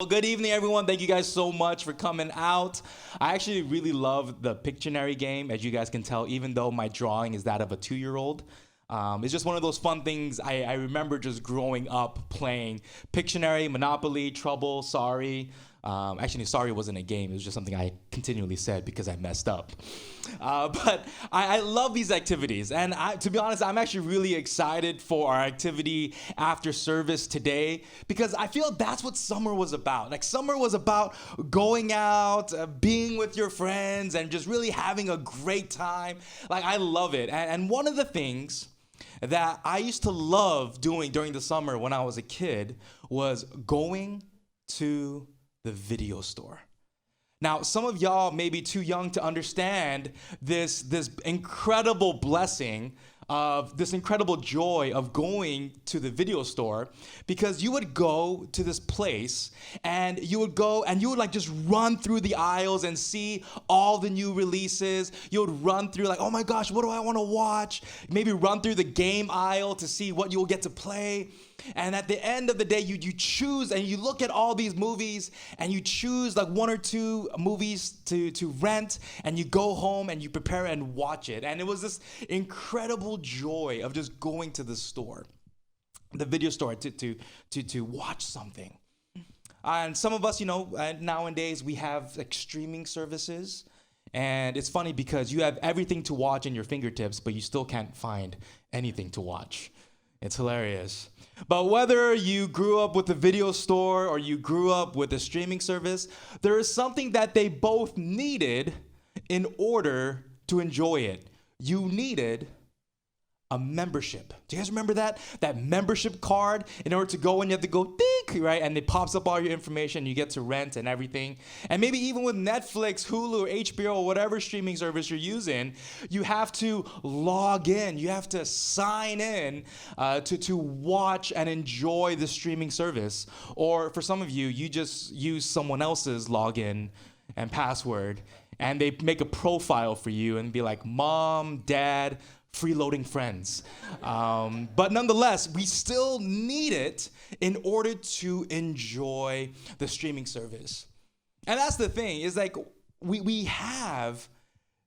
Well, good evening, everyone. Thank you guys so much for coming out. I actually really love the Pictionary game, as you guys can tell, even though my drawing is that of a 2-year-old. It's just one of those fun things. I remember just growing up playing Pictionary, Monopoly, Trouble, Sorry. Actually, Sorry wasn't a game. It was just something I continually said because I messed up. But I love these activities. And to be honest, I'm actually really excited for our activity after service today because I feel that's what summer was about. Like, summer was about going out, being with your friends, and just really having a great time. Like, I love it. And one of the things that I used to love doing during the summer when I was a kid was going to the video store. Now, some of y'all may be too young to understand this incredible blessing of this incredible joy of going to the video store, because you would go to this place and you would go and you would like just run through the aisles and see all the new releases. You would run through like, oh my gosh, what do I want to watch? Maybe run through the game aisle to see what you'll get to play. And at the end of the day, you choose and you look at all these movies and you choose like one or two movies to rent, and you go home and you prepare and watch it. And it was this incredible joy of just going to the store, the video store, to watch something. And some of us, nowadays we have like streaming services. And it's funny because you have everything to watch in your fingertips, but you still can't find anything to watch. It's hilarious. But whether you grew up with the video store or you grew up with a streaming service, there is something that they both needed in order to enjoy it. You needed a membership. Do you guys remember that? That membership card. In order to go in, you have to go tick, right? And it pops up all your information. You get to rent and everything. And maybe even with Netflix, Hulu, or HBO, or whatever streaming service you're using, you have to log in. You have to sign in to watch and enjoy the streaming service. Or for some of you, you just use someone else's login and password, and they make a profile for you and be like, Mom, Dad, freeloading friends. But nonetheless, we still need it in order to enjoy the streaming service. And that's the thing, is like we have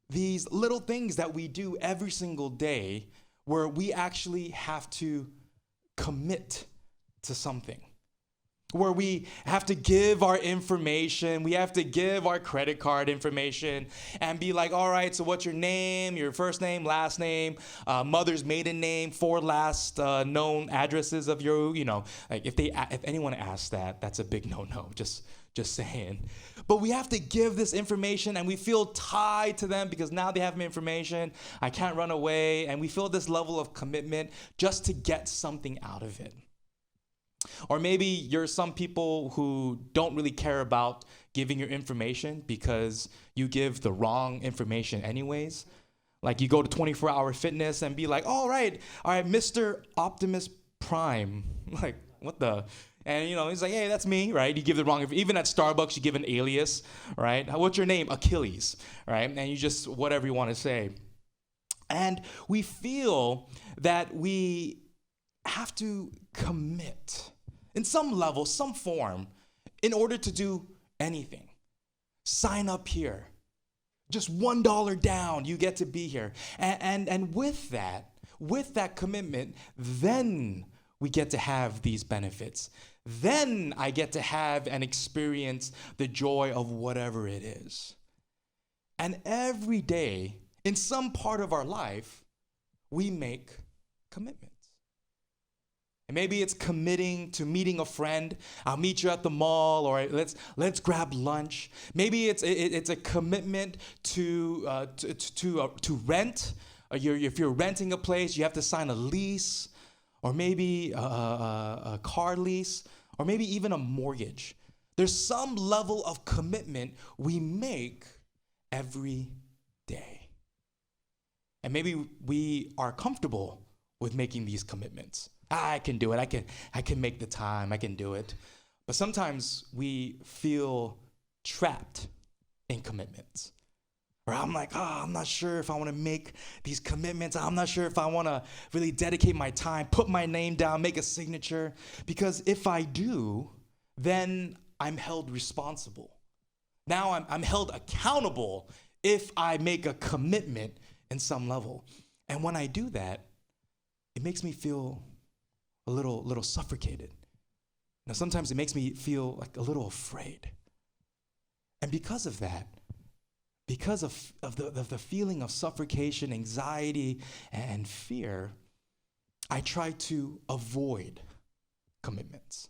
these little things that we do every single day where we actually have to commit to something, where we have to give our information, we have to give our credit card information and be like, all right, so what's your name, your first name, last name, mother's maiden name, 4 last known addresses of your, like if anyone asks that, that's a big no-no, just saying. But we have to give this information and we feel tied to them because now they have my information, I can't run away, and we feel this level of commitment just to get something out of it. Or maybe you're some people who don't really care about giving your information because you give the wrong information anyways. Like you go to 24-hour fitness and be like, all right, Mr. Optimus Prime. Like, what the? And he's like, hey, that's me, right? You give the wrong, even at Starbucks, you give an alias, right? What's your name? Achilles, right? And you just, whatever you want to say. And we feel that we have to commit in some level, some form, in order to do anything. Sign up here. Just $1 down, you get to be here. And with that commitment, then we get to have these benefits. Then I get to have and experience the joy of whatever it is. And every day, in some part of our life, we make commitments. And maybe it's committing to meeting a friend. I'll meet you at the mall, or let's grab lunch. Maybe it's a commitment to rent. If you're renting a place, you have to sign a lease, or maybe a car lease, or maybe even a mortgage. There's some level of commitment we make every day. And maybe we are comfortable with making these commitments. I can do it. I can make the time. I can do it. But sometimes we feel trapped in commitments. Or I'm like, I'm not sure if I want to make these commitments. I'm not sure if I want to really dedicate my time, put my name down, make a signature. Because if I do, then I'm held responsible. Now I'm held accountable if I make a commitment in some level. And when I do that, it makes me feel a little suffocated. Now, sometimes it makes me feel like a little afraid. And because of that, because of the feeling of suffocation, anxiety, and fear, I try to avoid commitments.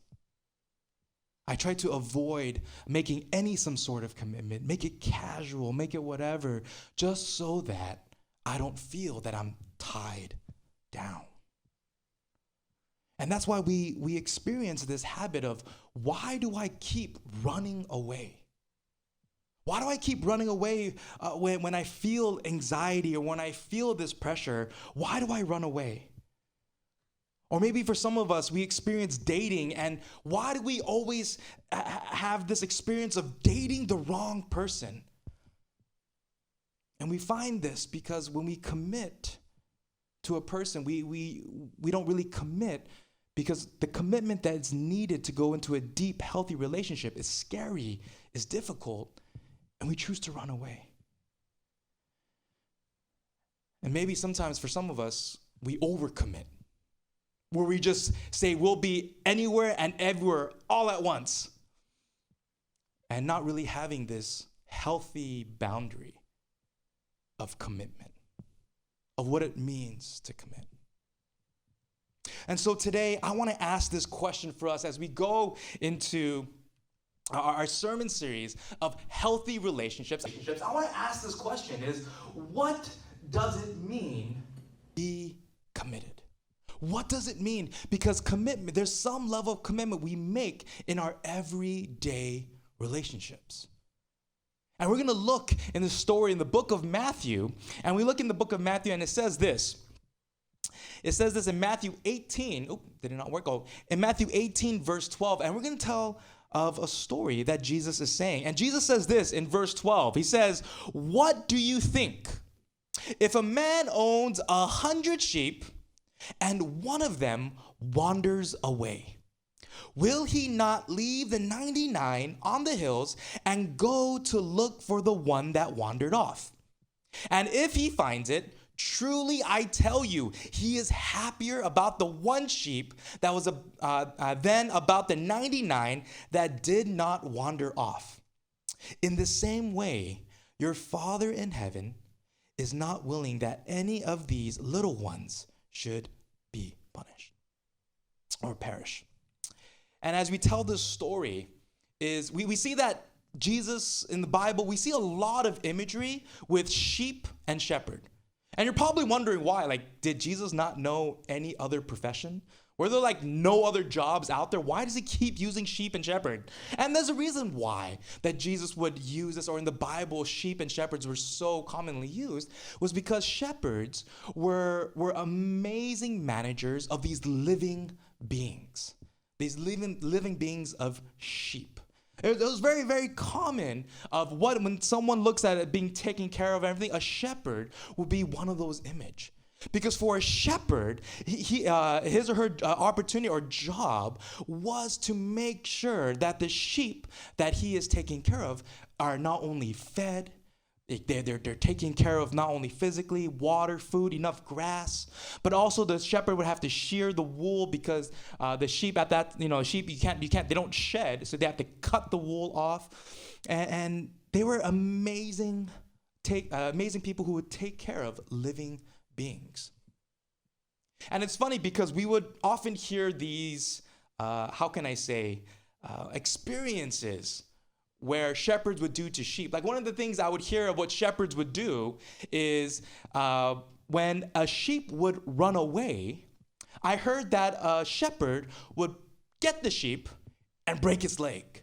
I try to avoid making some sort of commitment, make it casual, make it whatever, just so that I don't feel that I'm tied down. And that's why we experience this habit of, why do I keep running away? Why do I keep running away when I feel anxiety or when I feel this pressure? Why do I run away? Or maybe for some of us, we experience dating, and why do we always have this experience of dating the wrong person? And we find this because when we commit to a person, we don't really commit, because the commitment that is needed to go into a deep, healthy relationship is scary, is difficult, and we choose to run away. And maybe sometimes for some of us, we overcommit, where we just say we'll be anywhere and everywhere all at once, and not really having this healthy boundary of commitment, of what it means to commit. And so today, I want to ask this question for us as we go into our sermon series of healthy relationships. I want to ask this question is, what does it mean to be committed? What does it mean? Because commitment, there's some level of commitment we make in our everyday relationships. And we're going to look in the story in the book of Matthew, and we look in the book of Matthew, and it says this. It says this in Matthew 18. Oh, did it not work? Oh, in Matthew 18, verse 12. And we're going to tell of a story that Jesus is saying. And Jesus says this in verse 12. He says, "What do you think? If a man owns 100 sheep and one of them wanders away, will he not leave the 99 on the hills and go to look for the one that wandered off? And if he finds it, truly I tell you, he is happier about the one sheep that was than about the 99 that did not wander off. In the same way, your Father in heaven is not willing that any of these little ones should be punished or perish." And as we tell this story, is we see that Jesus in the Bible, we see a lot of imagery with sheep and shepherd. And you're probably wondering why. Like, did Jesus not know any other profession? Were there like no other jobs out there? Why does he keep using sheep and shepherd? And there's a reason why that Jesus would use this, or in the Bible, sheep and shepherds were so commonly used, was because shepherds were amazing managers of these living beings, these living beings of sheep. It was very, very common of when someone looks at it being taken care of, everything, a shepherd would be one of those image. Because for a shepherd, his or her opportunity or job was to make sure that the sheep that he is taking care of are not only fed, they're taken care of not only physically, water, food, enough grass, but also the shepherd would have to shear the wool, because the sheep at that, sheep you can't, they don't shed, so they have to cut the wool off, and they were amazing people who would take care of living beings. And it's funny because we would often hear these, experiences where shepherds would do to sheep. Like, one of the things I would hear of what shepherds would do is when a sheep would run away, I heard that a shepherd would get the sheep and break its leg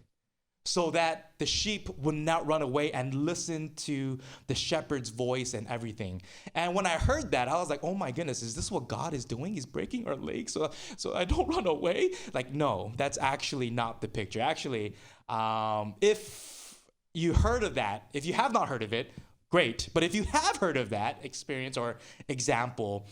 so that the sheep would not run away and listen to the shepherd's voice and everything. And when I heard that, I was like, oh my goodness, is this what God is doing? He's breaking our legs so I don't run away? Like, no, that's actually not the picture. Actually, if you heard of that, if you have not heard of it, great. But if you have heard of that experience or example,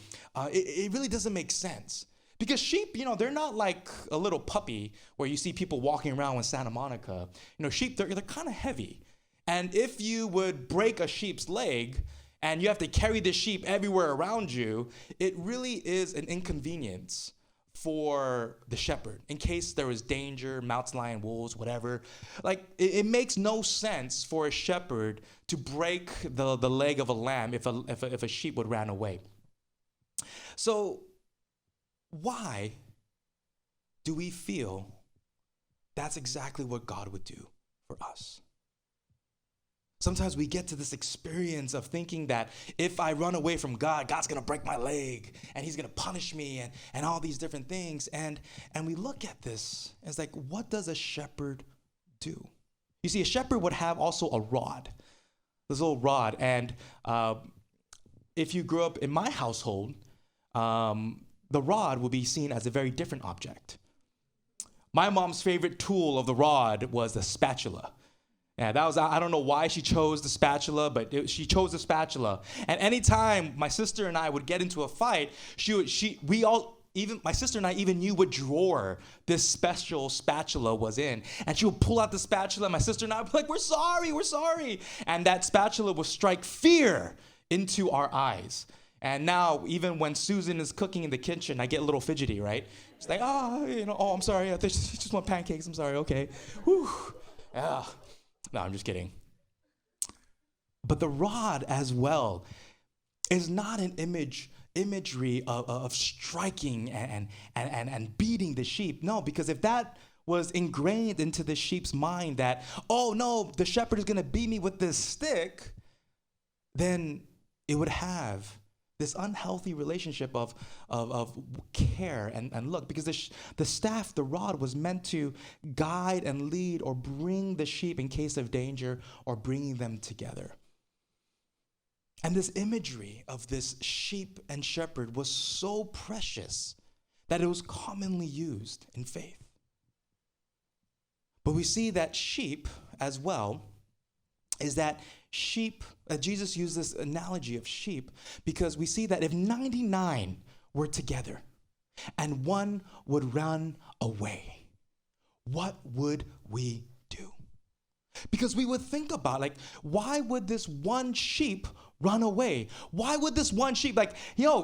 it really doesn't make sense. Because sheep, they're not like a little puppy where you see people walking around in Santa Monica. Sheep, they're kind of heavy. And if you would break a sheep's leg and you have to carry the sheep everywhere around you, it really is an inconvenience for the shepherd in case there is danger, mountain lion, wolves, whatever. Like, it makes no sense for a shepherd to break the leg of a lamb if a sheep would run away. So why do we feel that's exactly what God would do for us? Sometimes we get to this experience of thinking that if I run away from God, God's going to break my leg and he's going to punish me and all these different things. And we look at this and it's like, what does a shepherd do? You see, a shepherd would have also a rod, this little rod. And if you grew up in my household, the rod will be seen as a very different object. My mom's favorite tool of the rod was the spatula. Yeah, I don't know why she chose the spatula, but she chose the spatula. And anytime my sister and I would get into a fight, my sister and I even knew what drawer this special spatula was in. And she would pull out the spatula, and my sister and I would be like, we're sorry. And that spatula would strike fear into our eyes. And now, even when Susan is cooking in the kitchen, I get a little fidgety, right? She's like, I'm sorry. I just want pancakes. I'm sorry. Okay. Whew. Yeah. No, I'm just kidding. But the rod as well is not an imagery of striking and beating the sheep. No, because if that was ingrained into the sheep's mind that, oh no, the shepherd is going to beat me with this stick, then it would have this unhealthy relationship of care and look, because the staff, the rod, was meant to guide and lead or bring the sheep in case of danger or bringing them together. And this imagery of this sheep and shepherd was so precious that it was commonly used in faith. But we see that sheep as well is that sheep, Jesus used this analogy of sheep because we see that if 99 were together and one would run away, what would we do? Because we would think about, like, why would this one sheep run away? Why would this one sheep,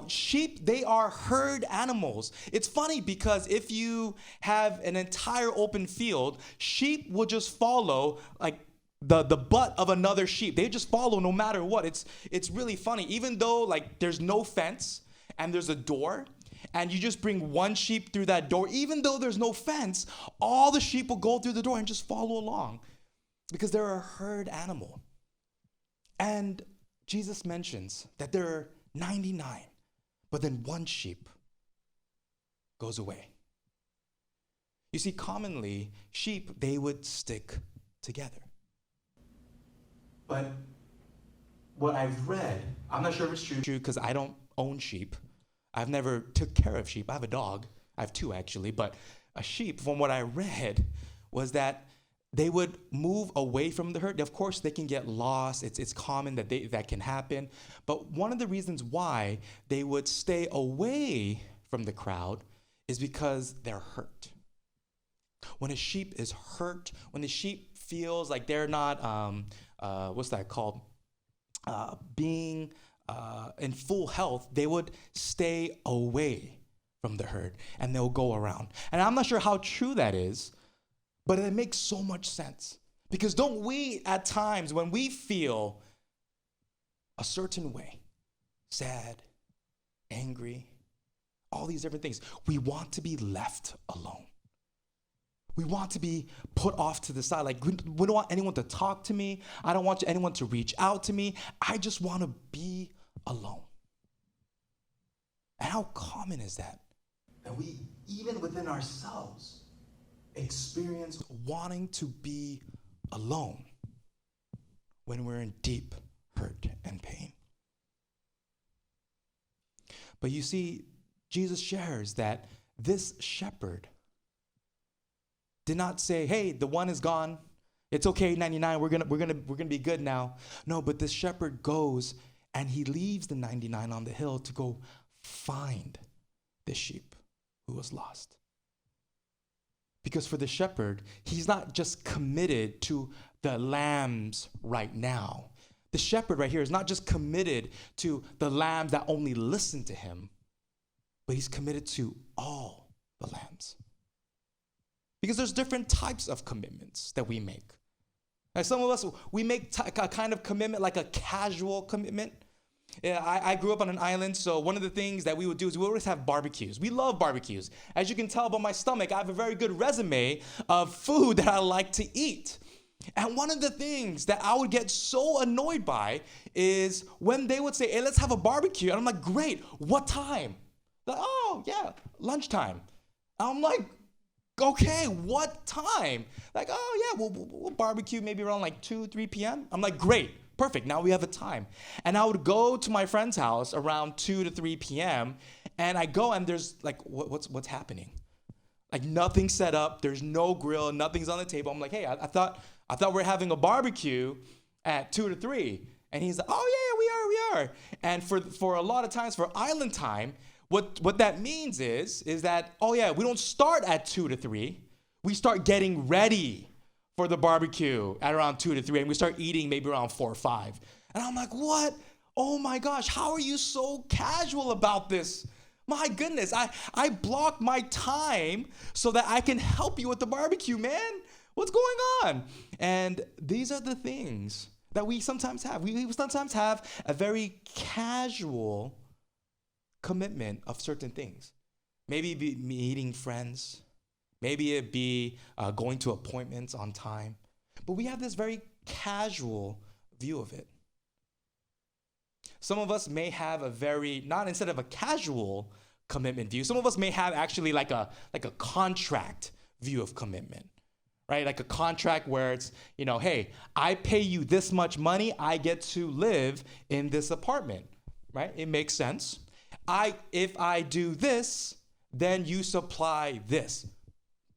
sheep, they are herd animals. It's funny because if you have an entire open field, sheep will just follow, the butt of another sheep. They just follow no matter what. It's really funny. Even though there's no fence and there's a door and you just bring one sheep through that door, even though there's no fence, all the sheep will go through the door and just follow along because they're a herd animal. And Jesus mentions that there are 99, but then one sheep goes away. You see, commonly, sheep, they would stick together. But what I've read, I'm not sure if it's true because I don't own sheep. I've never took care of sheep. I have a dog. I have two actually, but a sheep, from what I read, was that they would move away from the herd. Of course, they can get lost. It's common that can happen. But one of the reasons why they would stay away from the crowd is because they're hurt. When a sheep is hurt, when the sheep feels like they're not, what's that called? Being in full health, they would stay away from the herd and they'll go around. And I'm not sure how true that is, but it makes so much sense. Because don't we, at times, when we feel a certain way, sad, angry, all these different things, we want to be left alone. We want to be put off to the side. We don't want anyone to talk to me. I don't want anyone to reach out to me. I just want to be alone. And how common is that? That we, even within ourselves, experience wanting to be alone when we're in deep hurt and pain. But you see, Jesus shares that this shepherd did not say, hey, the one is gone. It's okay, 99, we're gonna be good now. No, but this shepherd goes and he leaves the 99 on the hill to go find the sheep who was lost. Because for the shepherd, he's not just committed to the lambs right now. The shepherd right here is not just committed to the lambs that only listen to him, but he's committed to all the lambs. Because there's different types of commitments that we make. Like some of us, we make a kind of commitment, like a casual commitment. Yeah, I grew up on an island, so one of the things that we would do is we always have barbecues. We love barbecues. As you can tell by my stomach, I have a very good resume of food that I like to eat. And one of the things that I would get so annoyed by is when they would say, hey, let's have a barbecue. And I'm like, great, what time? Like, oh, yeah, lunchtime. I'm like, okay, what time? Like, oh, yeah, we'll barbecue maybe around like 2, 3 p.m. I'm like, great, perfect, now we have a time. And I would go to my friend's house around 2 to 3 p.m. And I go and there's like, what's happening? Like nothing's set up, there's no grill, nothing's on the table. I'm like, hey, I thought we're having a barbecue at 2 to 3. And he's like, oh yeah, we are. And for a lot of times for island time, what that means is that, oh yeah, we don't start at 2 to 3. We start getting ready for the barbecue at around 2 to 3, and we start eating maybe around 4 or 5. And I'm like, what? Oh my gosh, how are you so casual about this? My goodness, I block my time so that I can help you with the barbecue, man. What's going on? And these are the things that we sometimes have. We sometimes have a very casual commitment of certain things. Maybe it be meeting friends. Maybe it be going to appointments on time. But we have this very casual view of it. Some of us may have a very, not instead of a casual commitment view, some of us may have actually like a contract view of commitment, right? Like a contract where it's, hey, I pay you this much money, I get to live in this apartment, right? It makes sense. If I do this, then you supply this.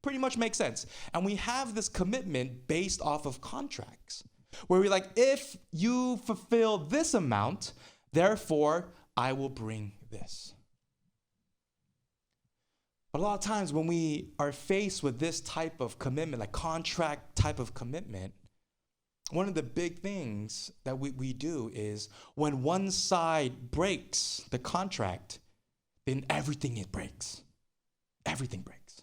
Pretty much makes sense. And we have this commitment based off of contracts where we're like, if you fulfill this amount, therefore I will bring this. But a lot of times when we are faced with this type of commitment, like contract type of commitment, one of the big things that we do is when one side breaks the contract, then everything breaks. Everything breaks.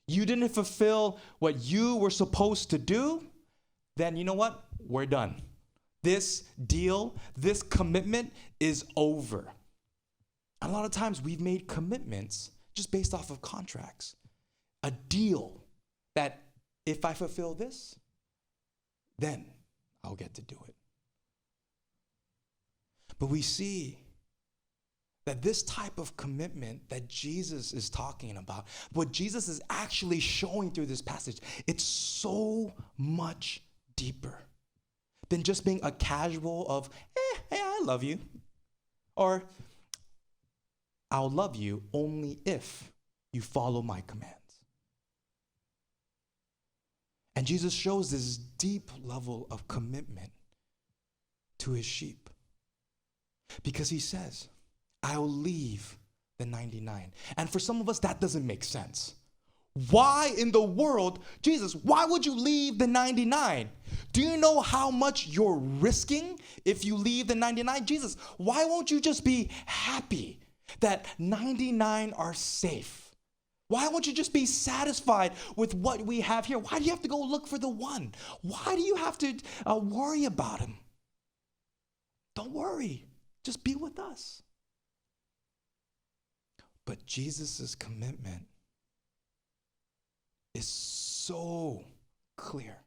You didn't fulfill what you were supposed to do, then you know what? We're done. This deal, this commitment is over. A lot of times we've made commitments just based off of contracts. A deal that if I fulfill this, then I'll get to do it. But we see that this type of commitment that Jesus is talking about, what Jesus is actually showing through this passage, it's so much deeper than just being a casual of, hey, I love you. Or, I'll love you only if you follow my commands. And Jesus shows this deep level of commitment to his sheep. Because he says, I'll leave the 99. And for some of us, that doesn't make sense. Why in the world, Jesus, why would you leave the 99? Do you know how much you're risking if you leave the 99? Jesus, why won't you just be happy that 99 are safe? Why won't you just be satisfied with what we have here? Why do you have to go look for the one? Why do you have to worry about him? Don't worry. Just be with us. But Jesus' commitment is so clear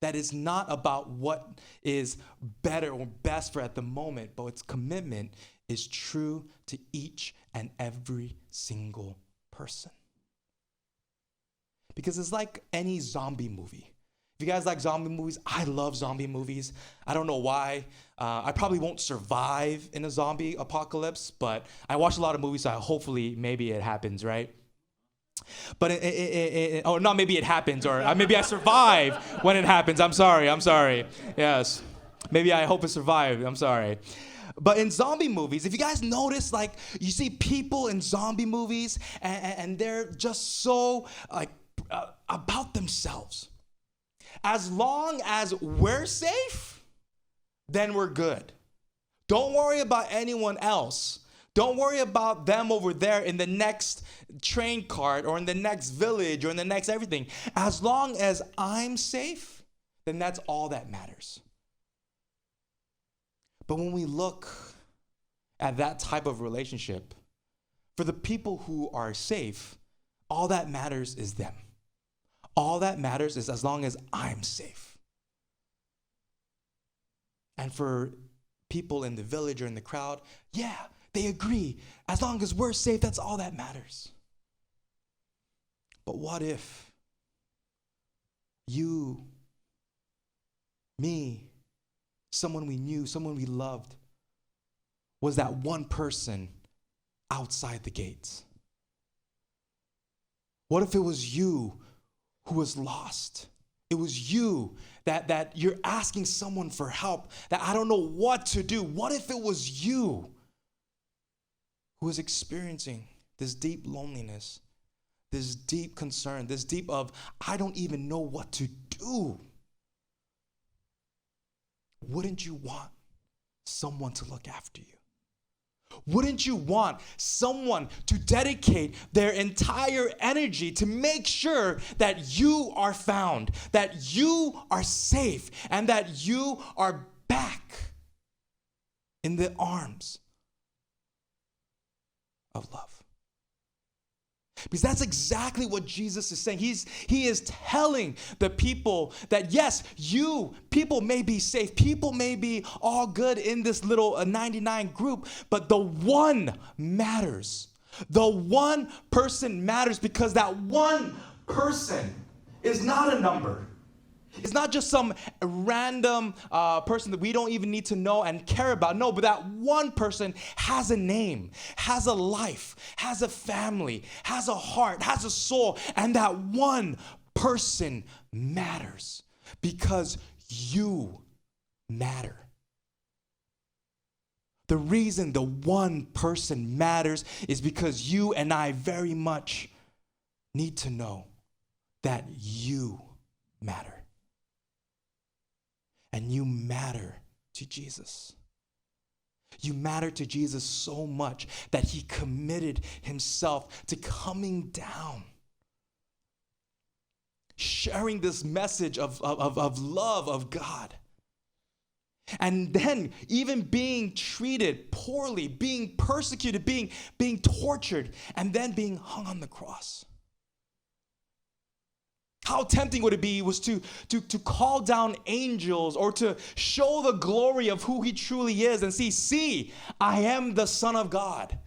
that it's not about what is better or best for at the moment, but its commitment is true to each and every single person. Because it's like any zombie movie. If you guys like zombie movies, I love zombie movies. I don't know why. I probably won't survive in a zombie apocalypse, but I watch a lot of movies, so hopefully maybe it happens, right? But or not maybe it happens, or maybe I survive when it happens. I'm sorry. Yes. Maybe I hope I survive. I'm sorry. But in zombie movies, if you guys notice, like you see people in zombie movies and they're just so like about themselves. As long as we're safe, then we're good. Don't worry about anyone else. Don't worry about them over there in the next train cart or in the next village or in the next everything. As long as I'm safe, then that's all that matters. But when we look at that type of relationship, for the people who are safe, all that matters is them. All that matters is as long as I'm safe. And for people in the village or in the crowd, yeah, they agree. As long as we're safe, that's all that matters. But what if you, me, someone we knew, someone we loved, was that one person outside the gates? What if it was you who was lost? It was you that you're asking someone for help, that I don't know what to do. What if it was you who was experiencing this deep loneliness, this deep concern, this deep of, I don't even know what to do? Wouldn't you want someone to look after you? Wouldn't you want someone to dedicate their entire energy to make sure that you are found, that you are safe, and that you are back in the arms of love? Because that's exactly what Jesus is saying. He is telling the people that yes, people may be safe. People may be all good in this little 99 group, but the one matters. The one person matters because that one person is not a number. It's not just some random person that we don't even need to know and care about. No, but that one person has a name, has a life, has a family, has a heart, has a soul. And that one person matters because you matter. The reason the one person matters is because you and I very much need to know that you matter. And you matter to Jesus. You matter to Jesus so much that he committed himself to coming down, sharing this message of love of God. And then even being treated poorly, being persecuted, being tortured, and then being hung on the cross. How tempting would it be was to call down angels or to show the glory of who he truly is and see, I am the Son of God.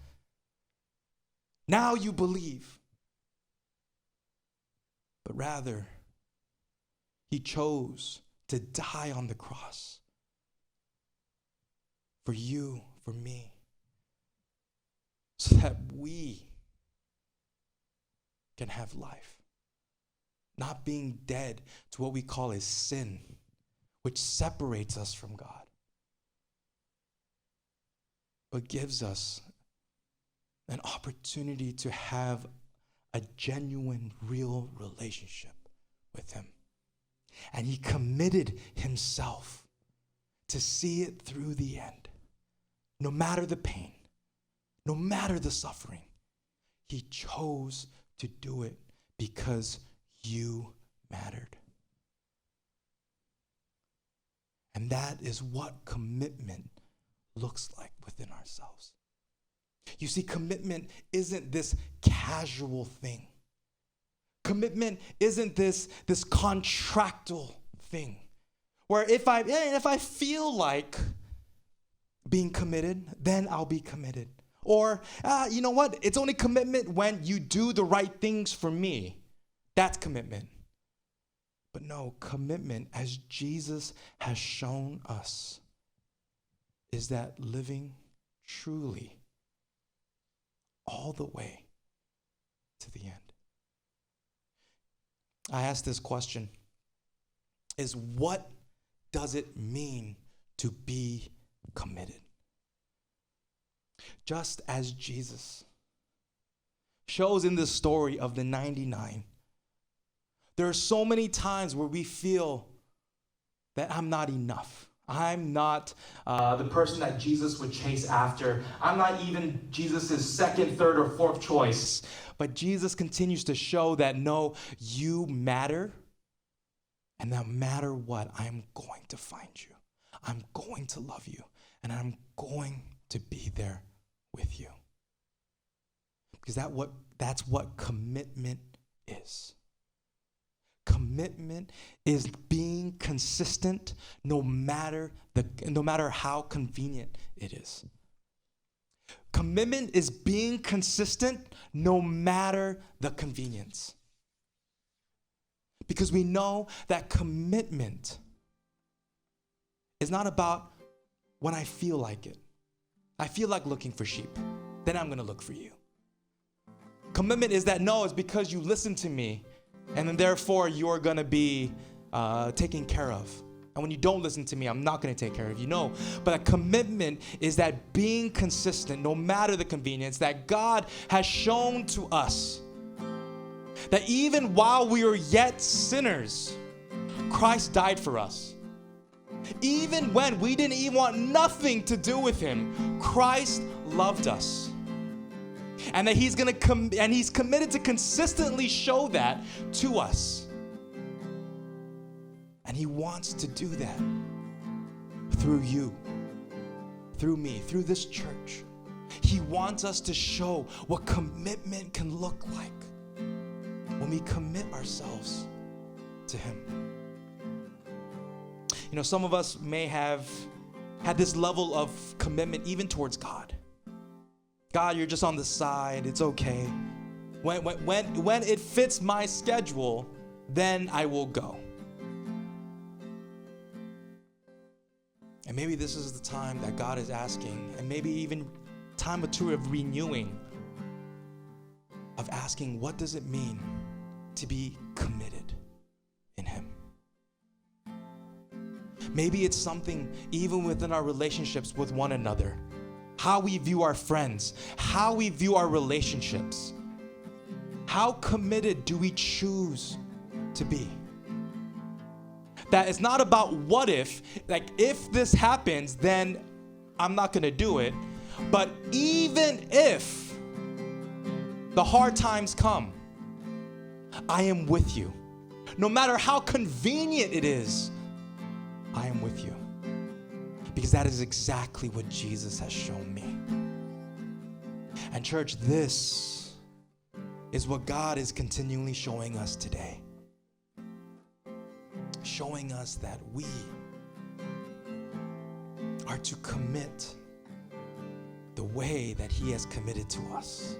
Now you believe. But rather, he chose to die on the cross for you, for me, so that we can have life. Not being dead to what we call is sin, which separates us from God, but gives us an opportunity to have a genuine, real relationship with him. And he committed himself to see it through the end. No matter the pain, no matter the suffering, he chose to do it because you mattered. And that is what commitment looks like within ourselves. You see, commitment isn't this casual thing. Commitment isn't this contractual thing where if I feel like being committed, then I'll be committed. Or, you know what? It's only commitment when you do the right things for me. That's commitment. But no, commitment, as Jesus has shown us, is that living truly all the way to the end. I ask this question, is what does it mean to be committed? just as Jesus shows in the story of the 99. There are so many times where we feel that I'm not enough. I'm not the person that Jesus would chase after. I'm not even Jesus' second, third, or fourth choice. But Jesus continues to show that no, you matter. And no matter what, I'm going to find you. I'm going to love you. And I'm going to be there with you. Because that's what commitment is. Commitment is being consistent no matter how convenient it is. Commitment is being consistent no matter the convenience. Because we know that commitment is not about when I feel like it. I feel like looking for sheep. Then I'm going to look for you. Commitment is that no, it's because you listen to me. And then therefore you're going to be taken care of. And when you don't listen to me, I'm not going to take care of you. No, but a commitment is that being consistent, no matter the convenience, that God has shown to us that even while we were yet sinners, Christ died for us. Even when we didn't even want nothing to do with him, Christ loved us. And that he's committed to consistently show that to us. And he wants to do that through you, through me, through this church. He wants us to show what commitment can look like when we commit ourselves to him. You know, some of us may have had this level of commitment even towards God. God, you're just on the side. It's okay. When it fits my schedule, then I will go. And maybe this is the time that God is asking, and maybe even time or two of renewing, of asking, what does it mean to be committed in him? Maybe it's something even within our relationships with one another. How we view our friends, how we view our relationships. How committed do we choose to be? That it's not about what if, like if this happens, then I'm not gonna do it. But even if the hard times come, I am with you. No matter how convenient it is, I am with you. Because that is exactly what Jesus has shown me. And church, this is what God is continually showing us today. Showing us that we are to commit the way that he has committed to us.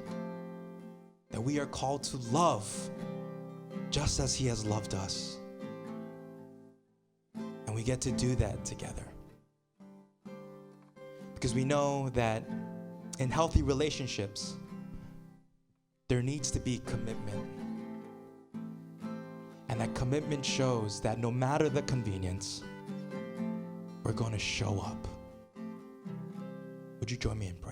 That we are called to love just as he has loved us. And we get to do that together. Because we know that in healthy relationships, there needs to be commitment. And that commitment shows that no matter the convenience, we're going to show up. Would you join me in prayer?